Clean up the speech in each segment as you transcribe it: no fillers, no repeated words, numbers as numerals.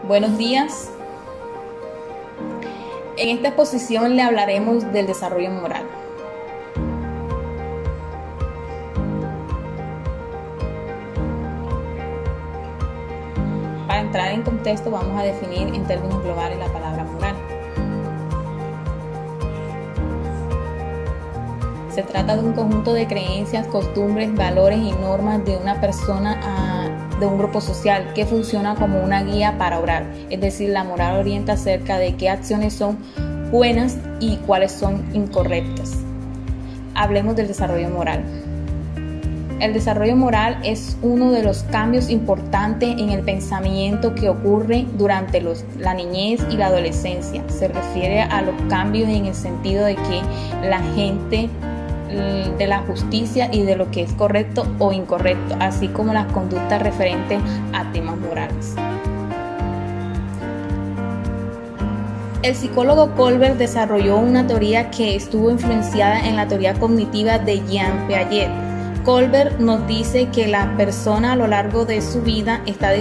Buenos días. En esta exposición le hablaremos del desarrollo moral. Para entrar en contexto, vamos a definir en términos globales la palabra moral. Se trata de un conjunto de creencias, costumbres, valores y normas de una persona de un grupo social que funciona como una guía para obrar. Es decir, la moral orienta acerca de qué acciones son buenas y cuáles son incorrectas. Hablemos del desarrollo moral. El desarrollo moral es uno de los cambios importantes en el pensamiento que ocurre durante la niñez y la adolescencia. Se refiere a los cambios en el sentido de que la gente de la justicia y de lo que es correcto o incorrecto, así como las conductas referentes a temas morales. El psicólogo Colbert desarrolló una teoría que estuvo influenciada en la teoría cognitiva de Jean Piaget. Colbert nos dice que la persona a lo largo de su vida está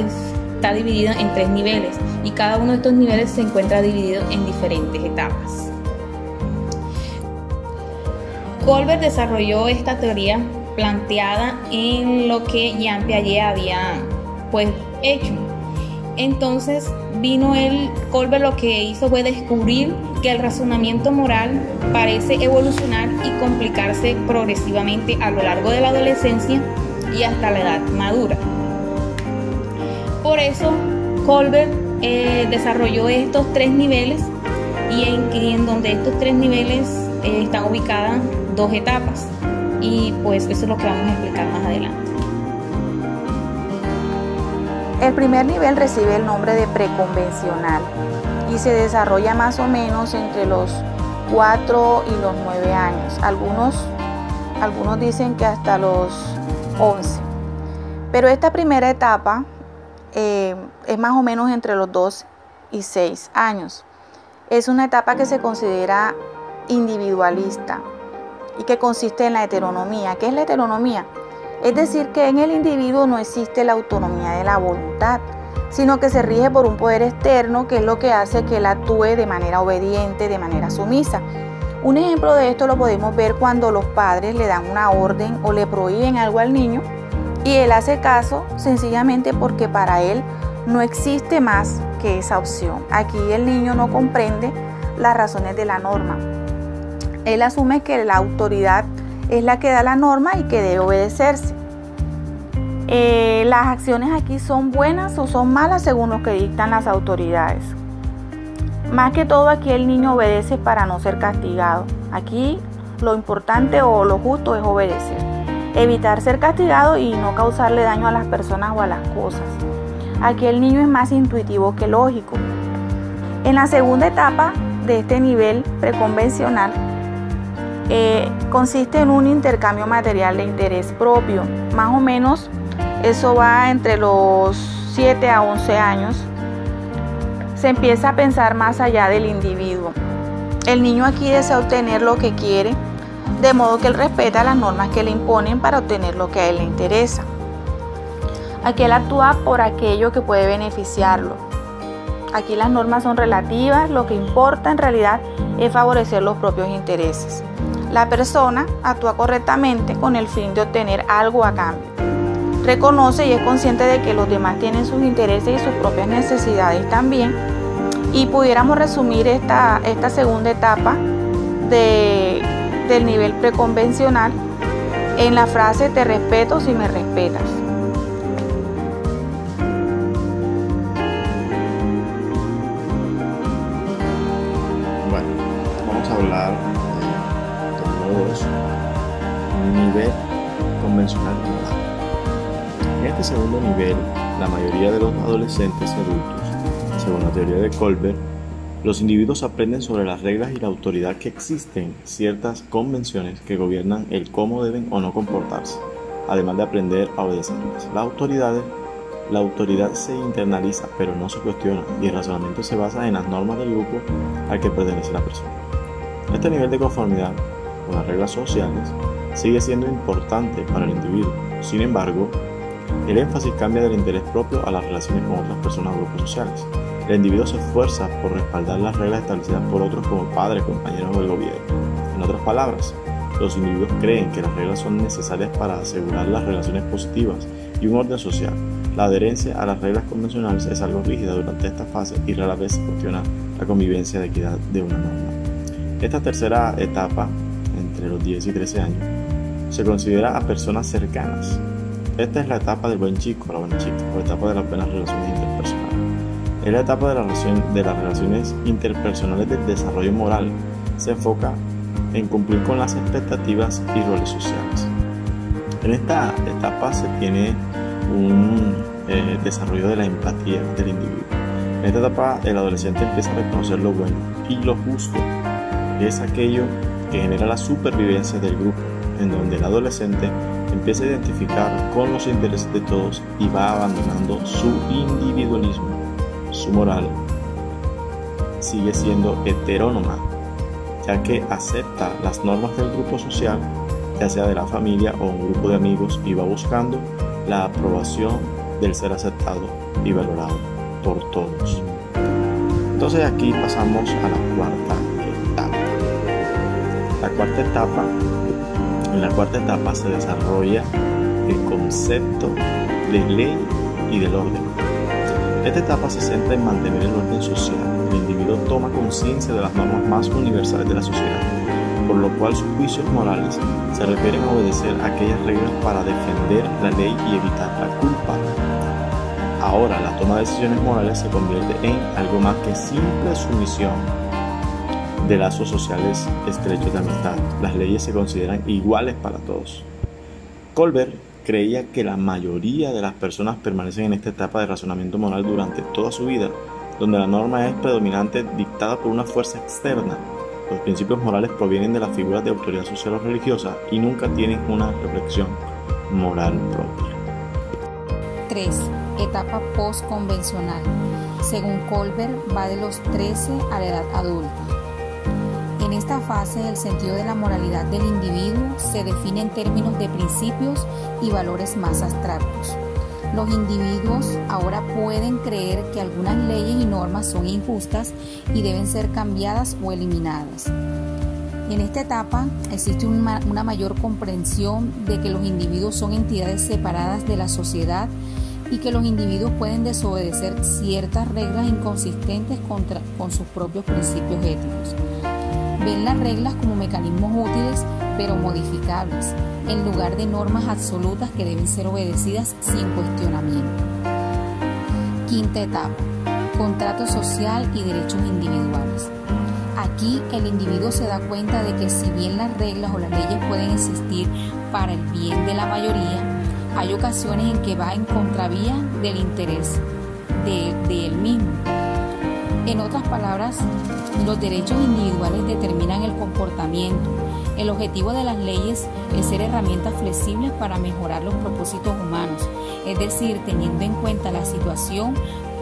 dividida en 3 niveles y cada uno de estos niveles se encuentra dividido en diferentes etapas. Colbert desarrolló esta teoría planteada en lo que Jean Piaget había hecho. Entonces Colbert lo que hizo fue descubrir que el razonamiento moral parece evolucionar y complicarse progresivamente a lo largo de la adolescencia y hasta la edad madura. Por eso Colbert desarrolló estos 3 niveles y en donde estos 3 niveles están ubicadas 2 etapas, y pues eso es lo que vamos a explicar más adelante. El primer nivel recibe el nombre de preconvencional y se desarrolla más o menos entre los 4 y los 9 años. Algunos dicen que hasta los 11. Pero esta primera etapa es más o menos entre los 2 y 6 años. Es una etapa que se considera individualista y que consiste en la heteronomía. ¿Qué es la heteronomía? Es decir, que en el individuo no existe la autonomía de la voluntad, sino que se rige por un poder externo, que es lo que hace que él actúe de manera obediente, de manera sumisa. Un ejemplo de esto lo podemos ver cuando los padres le dan una orden o le prohíben algo al niño y él hace caso sencillamente porque para él no existe más que esa opción. Aquí el niño no comprende las razones de la norma. Él asume que la autoridad es la que da la norma y que debe obedecerse. Las acciones aquí son buenas o son malas según lo que dictan las autoridades. Más que todo aquí el niño obedece para no ser castigado. Aquí lo importante o lo justo es obedecer. Evitar ser castigado y no causarle daño a las personas o a las cosas. Aquí el niño es más intuitivo que lógico. En la segunda etapa de este nivel preconvencional, consiste en un intercambio material de interés propio. Más o menos eso va entre los 7 a 11 años. Se empieza a pensar más allá del individuo. El niño aquí desea obtener lo que quiere, de modo que él respeta las normas que le imponen para obtener lo que a él le interesa. Aquí él actúa por aquello que puede beneficiarlo. Aquí las normas son relativas, lo que importa en realidad es favorecer los propios intereses. La persona actúa correctamente con el fin de obtener algo a cambio. Reconoce y es consciente de que los demás tienen sus intereses y sus propias necesidades también. Y pudiéramos resumir esta segunda etapa del nivel preconvencional en la frase: te respeto si me respetas. Bueno, vamos a hablar nivel convencional moral. En este segundo nivel, la mayoría de los adolescentes y adultos, según la teoría de Colbert, los individuos aprenden sobre las reglas y la autoridad que existen, ciertas convenciones que gobiernan el cómo deben o no comportarse, además de aprender a obedecerlas. La autoridad se internaliza, pero no se cuestiona, y el razonamiento se basa en las normas del grupo al que pertenece la persona. Este nivel de conformidad con las reglas sociales sigue siendo importante para el individuo. Sin embargo, El énfasis cambia del interés propio a las relaciones con otras personas o grupos sociales. El individuo se esfuerza por respaldar las reglas establecidas por otros como padres, compañeros o el gobierno. En otras palabras, los individuos creen que las reglas son necesarias para asegurar las relaciones positivas y un orden social. La adherencia a las reglas convencionales es algo rígida durante esta fase y rara vez se cuestiona la convivencia de equidad de una norma. Esta tercera etapa, entre los 10 y 13 años, se considera a personas cercanas. Esta es la etapa del buen chico, la buena chica, o etapa de las buenas relaciones interpersonales. Es la etapa de las relaciones interpersonales del desarrollo moral. Se enfoca en cumplir con las expectativas y roles sociales. En esta etapa se tiene un desarrollo de la empatía del individuo. En esta etapa el adolescente empieza a reconocer lo bueno y lo justo, que es aquello que genera la supervivencia del grupo, en donde el adolescente empieza a identificar con los intereses de todos y va abandonando su individualismo. Su moral sigue siendo heterónoma, ya que acepta las normas del grupo social, ya sea de la familia o un grupo de amigos, y va buscando la aprobación del ser aceptado y valorado por todos. Entonces aquí pasamos a la cuarta etapa. En la cuarta etapa se desarrolla el concepto de ley y del orden. Esta etapa se centra en mantener el orden social. El individuo toma conciencia de las normas más universales de la sociedad, por lo cual sus juicios morales se refieren a obedecer aquellas reglas para defender la ley y evitar la culpa. Ahora, la toma de decisiones morales se convierte en algo más que simple sumisión de lazos sociales estrechos de amistad. Las leyes se consideran iguales para todos. Colbert creía que la mayoría de las personas permanecen en esta etapa de razonamiento moral durante toda su vida, donde la norma es predominante, dictada por una fuerza externa. Los principios morales provienen de las figuras de autoridad social o religiosa y nunca tienen una reflexión moral propia. 3. Etapa postconvencional. Según Colbert, va de los 13 a la edad adulta. En esta fase, el sentido de la moralidad del individuo se define en términos de principios y valores más abstractos. Los individuos ahora pueden creer que algunas leyes y normas son injustas y deben ser cambiadas o eliminadas. En esta etapa existe una mayor comprensión de que los individuos son entidades separadas de la sociedad y que los individuos pueden desobedecer ciertas reglas inconsistentes con sus propios principios éticos. Ven las reglas como mecanismos útiles pero modificables, en lugar de normas absolutas que deben ser obedecidas sin cuestionamiento. Quinta etapa: contrato social y derechos individuales. Aquí el individuo se da cuenta de que si bien las reglas o las leyes pueden existir para el bien de la mayoría, hay ocasiones en que va en contravía del interés de él mismo. En otras palabras, los derechos individuales determinan el comportamiento. El objetivo de las leyes es ser herramientas flexibles para mejorar los propósitos humanos, es decir, teniendo en cuenta la situación,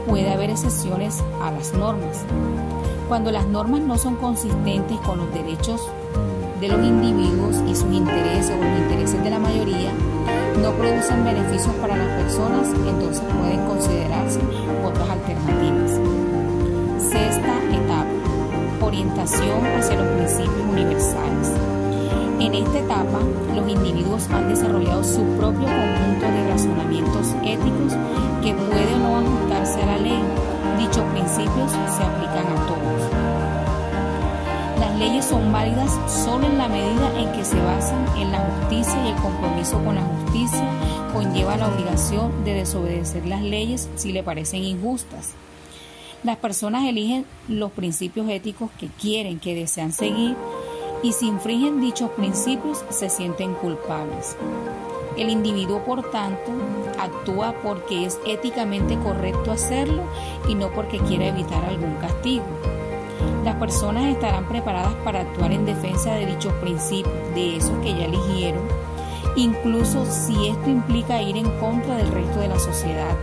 puede haber excepciones a las normas. Cuando las normas no son consistentes con los derechos de los individuos y sus intereses o los intereses de la mayoría, no producen beneficios para las personas, entonces pueden considerarse otras alternativas. Sexta etapa: orientación hacia los principios universales. En esta etapa, los individuos han desarrollado su propio conjunto de razonamientos éticos que puede o no ajustarse a la ley. Dichos principios se aplican a todos. Las leyes son válidas solo en la medida en que se basan en la justicia, y el compromiso con la justicia conlleva la obligación de desobedecer las leyes si le parecen injustas. Las personas eligen los principios éticos que quieren, que desean seguir, y si infringen dichos principios se sienten culpables. El individuo, por tanto, actúa porque es éticamente correcto hacerlo y no porque quiera evitar algún castigo. Las personas estarán preparadas para actuar en defensa de dichos principios, de esos que ya eligieron, incluso si esto implica ir en contra del resto de la sociedad,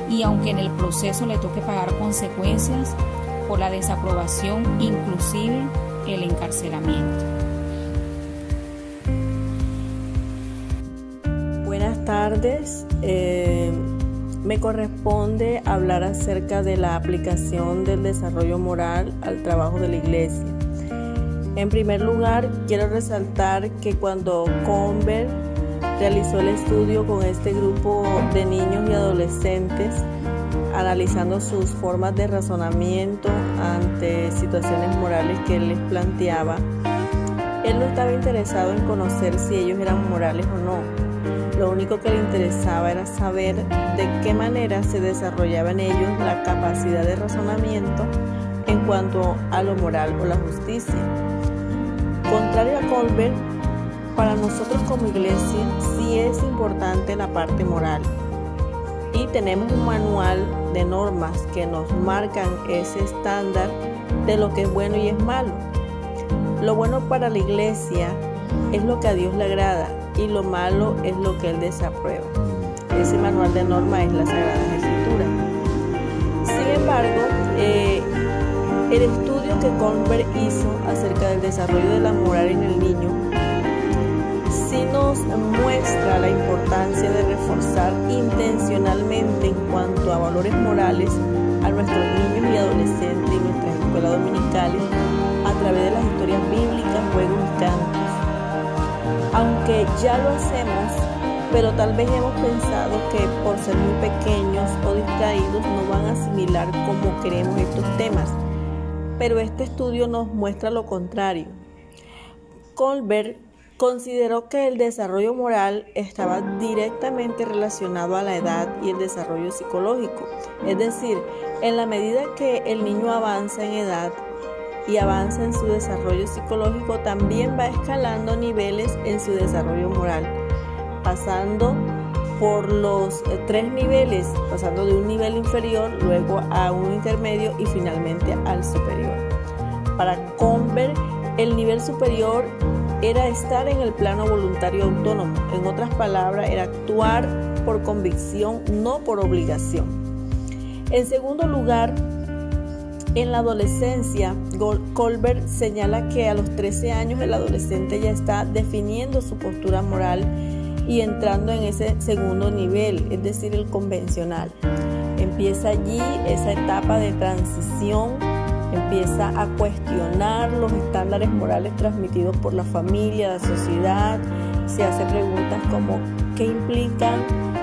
y aunque en el proceso le toque pagar consecuencias por la desaprobación, inclusive el encarcelamiento. Buenas buenas tardes. Me corresponde hablar acerca de la aplicación del desarrollo moral al trabajo de la iglesia. En primer lugar, quiero resaltar que cuando Colbert realizó el estudio con este grupo de niños y adolescentes, analizando sus formas de razonamiento ante situaciones morales que él les planteaba, él no estaba interesado en conocer si ellos eran morales o no. Lo único que le interesaba era saber de qué manera se desarrollaba en ellos la capacidad de razonamiento en cuanto a lo moral o la justicia. Contrario a Colbert, para nosotros como iglesia sí es importante la parte moral. Y tenemos un manual de normas que nos marcan ese estándar de lo que es bueno y es malo. Lo bueno para la iglesia es lo que a Dios le agrada y lo malo es lo que Él desaprueba. Ese manual de normas es la Sagrada Escritura. Sin embargo, el estudio que Colbert hizo acerca del desarrollo de la moral en el niño sí nos muestra la importancia de reforzar intencionalmente en cuanto a valores morales a nuestros niños y adolescentes en nuestras escuelas dominicales a través de las historias bíblicas, juegos y cantos. Aunque ya lo hacemos, pero tal vez hemos pensado que por ser muy pequeños o distraídos no van a asimilar como queremos estos temas. Pero este estudio nos muestra lo contrario. Colbert consideró que el desarrollo moral estaba directamente relacionado a la edad y el desarrollo psicológico. Es decir, en la medida que el niño avanza en edad y avanza en su desarrollo psicológico, también va escalando niveles en su desarrollo moral, pasando por los 3 niveles, pasando de un nivel inferior, luego a un intermedio y finalmente al superior. Para Colbert, el nivel superior era estar en el plano voluntario autónomo. En otras palabras, era actuar por convicción, no por obligación. En segundo lugar, en la adolescencia, Colbert señala que a los 13 años el adolescente ya está definiendo su postura moral y entrando en ese segundo nivel, es decir, el convencional. Empieza allí esa etapa de transición, empieza a cuestionar los estándares morales transmitidos por la familia, la sociedad, se hace preguntas como ¿qué implican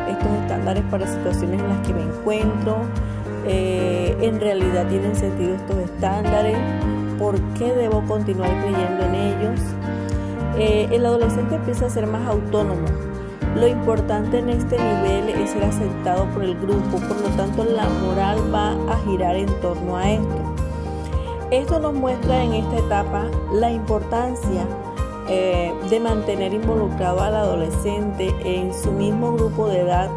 estos estándares para situaciones en las que me encuentro? ¿En realidad tienen sentido estos estándares? ¿Por qué debo continuar creyendo en ellos? El adolescente empieza a ser más autónomo. Lo importante en este nivel es ser aceptado por el grupo, por lo tanto la moral va a girar en torno a esto. Esto nos muestra en esta etapa la importancia de mantener involucrado al adolescente en su mismo grupo de edad,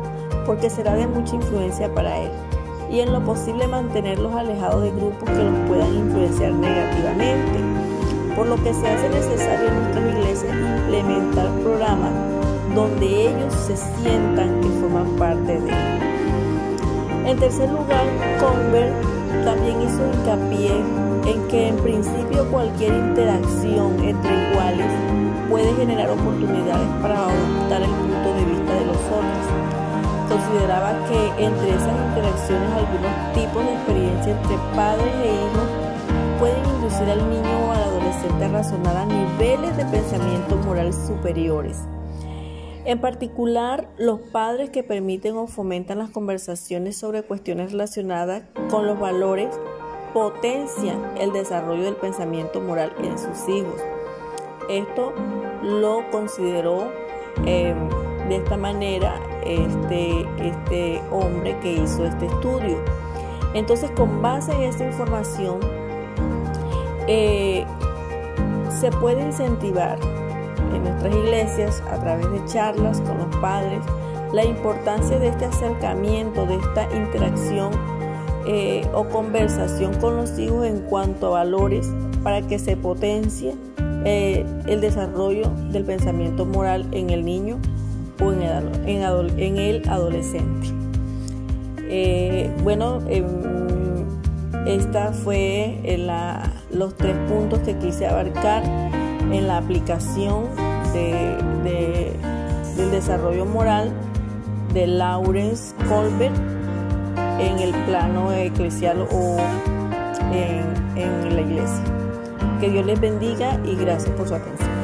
porque será de mucha influencia para él, y en lo posible mantenerlos alejados de grupos que los puedan influenciar negativamente, por lo que se hace necesario en nuestras iglesias implementar programas donde ellos se sientan que forman parte de él. En tercer lugar, Colbert también hizo hincapié en que en principio cualquier interacción entre iguales puede generar oportunidades para adoptar el punto de vista de los otros. Consideraba que entre esas interacciones algunos tipos de experiencia entre padres e hijos pueden inducir al niño o al adolescente a razonar a niveles de pensamiento moral superiores. En particular, los padres que permiten o fomentan las conversaciones sobre cuestiones relacionadas con los valores potencian el desarrollo del pensamiento moral en sus hijos. Esto lo consideró de esta manera este hombre que hizo este estudio. Entonces, con base en esta información, se puede incentivar en nuestras iglesias a través de charlas con los padres la importancia de este acercamiento, de esta interacción o conversación con los hijos en cuanto a valores, para que se potencie el desarrollo del pensamiento moral en el niño o en el adolescente. Esta fue los 3 puntos que quise abarcar en la aplicación del desarrollo moral de Lawrence Colbert en el plano eclesial o en la iglesia. Que Dios les bendiga y gracias por su atención.